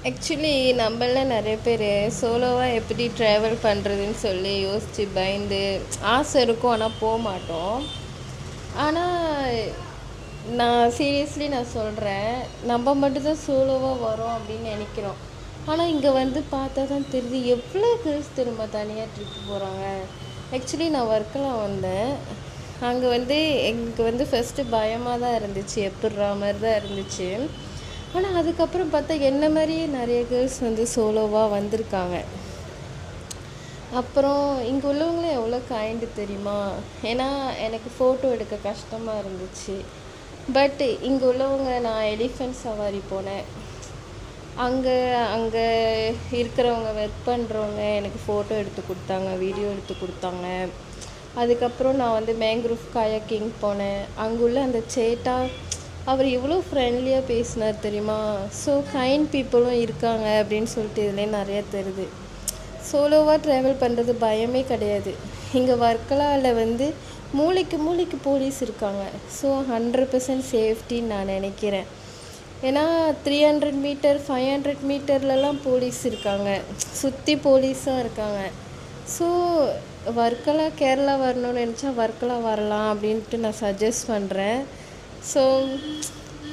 Actually நம்மள நிறைய பேர் சோலோவாக எப்படி ட்ராவல் பண்ணுறதுன்னு சொல்லி யோசித்து பயந்து ஆசை இருக்கும், ஆனால் போக மாட்டோம். ஆனால் நான் சொல்கிறேன், நம்ம மட்டும்தான் சோலோவாக வரோம் அப்படின்னு நினைக்கிறோம். ஆனால் இங்கே வந்து பார்த்தா தான் தெரியுது எவ்வளோ கேர்ள்ஸ் திரும்ப தனியாக ட்ரிப்பு போகிறாங்க. ஆக்சுவலி நான் ஒர்க்கெலாம் வந்தேன். அங்கே வந்து எங்களுக்கு வந்து ஃபஸ்ட்டு பயமாக தான் இருந்துச்சு, எப்படிற மாதிரி தான் இருந்துச்சு. ஆனால் அதுக்கப்புறம் பார்த்தா என்ன மாதிரியே நிறைய கேர்ள்ஸ் வந்து சோலோவாக வந்திருக்காங்க. அப்புறம் இங்கே உள்ளவங்களும் எவ்வளோ கைண்டு தெரியுமா? ஏன்னா எனக்கு ஃபோட்டோ எடுக்க கஷ்டமாக இருந்துச்சு. பட் இங்கே உள்ளவங்க, நான் எலிஃபென்ட் சவாரி போனேன். அங்கே அங்கே இருக்கிறவங்க ஒர்க் பண்ணுறவங்க எனக்கு ஃபோட்டோ எடுத்து கொடுத்தாங்க, வீடியோ எடுத்து கொடுத்தாங்க. அதுக்கப்புறம் நான் வந்து மேங்க்ரூவ் காயாக்கிங் போனேன். அங்குள்ள அந்த சேட்டா அவர் எவ்வளோ ஃப்ரெண்ட்லியாக பேசினார் தெரியுமா? ஸோ கைண்ட் பீப்புளும் இருக்காங்க அப்படின்னு சொல்லிட்டு இதுலேயே நிறையா தெரியுது. சோலோவாக ட்ராவல் பண்ணுறது பயமே கிடையாது. இங்கே வர்க்கலாவில் வந்து மூளைக்கு மூளைக்கு போலீஸ் இருக்காங்க. ஸோ 100% சேஃப்டின்னு நான் நினைக்கிறேன். ஏன்னா 300 மீட்டர் 500 மீட்டர்லலாம் போலீஸ் இருக்காங்க, சுற்றி போலீஸாக இருக்காங்க. ஸோ வர்க்கலா கேரளா வரணும்னு நினச்சா வர்க்கலா வரலாம் அப்படின்ட்டு நான் சஜஸ்ட் பண்ணுறேன். ஸோ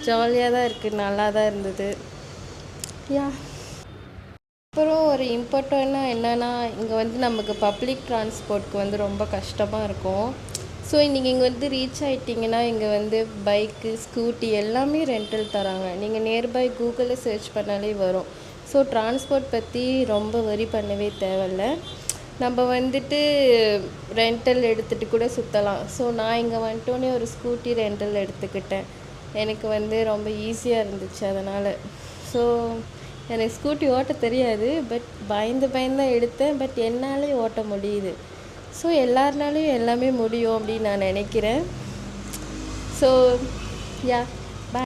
ஜாலியாக தான் இருக்குது, நல்லா தான் இருந்தது. யா அப்புறம் ஒரு இம்பார்ட்டண்ட்டாக என்னென்னா, இங்கே வந்து நமக்கு பப்ளிக் ட்ரான்ஸ்போர்ட்க்கு வந்து ரொம்ப கஷ்டமாக இருக்கும். ஸோ நீங்கள் இங்கே வந்து ரீச் ஆகிட்டிங்கன்னா இங்கே வந்து பைக்கு, ஸ்கூட்டி எல்லாமே ரெண்டல் தராங்க. நீங்கள் நியர்பை கூகுளில் சர்ச் பண்ணாலே வரும். ஸோ ட்ரான்ஸ்போர்ட் பற்றி ரொம்ப வரி பண்ணவே தேவையில்ல. நம்ம வந்துட்டு ரெண்டல் எடுத்துகிட்டு கூட சுற்றலாம். ஸோ நான் இங்கே வந்துட்டோன்னே ஒரு ஸ்கூட்டி ரெண்டல் எடுத்துக்கிட்டேன். எனக்கு வந்து ரொம்ப ஈஸியாக இருந்துச்சு அதனால். ஸோ எனக்கு ஸ்கூட்டி ஓட்ட தெரியாது, பட் பயந்து தான் எடுத்தேன். பட் என்னாலே ஓட்ட முடியுது. ஸோ எல்லாருனாலையும் எல்லாமே முடியும் அப்படின்னு நான் நினைக்கிறேன். So yeah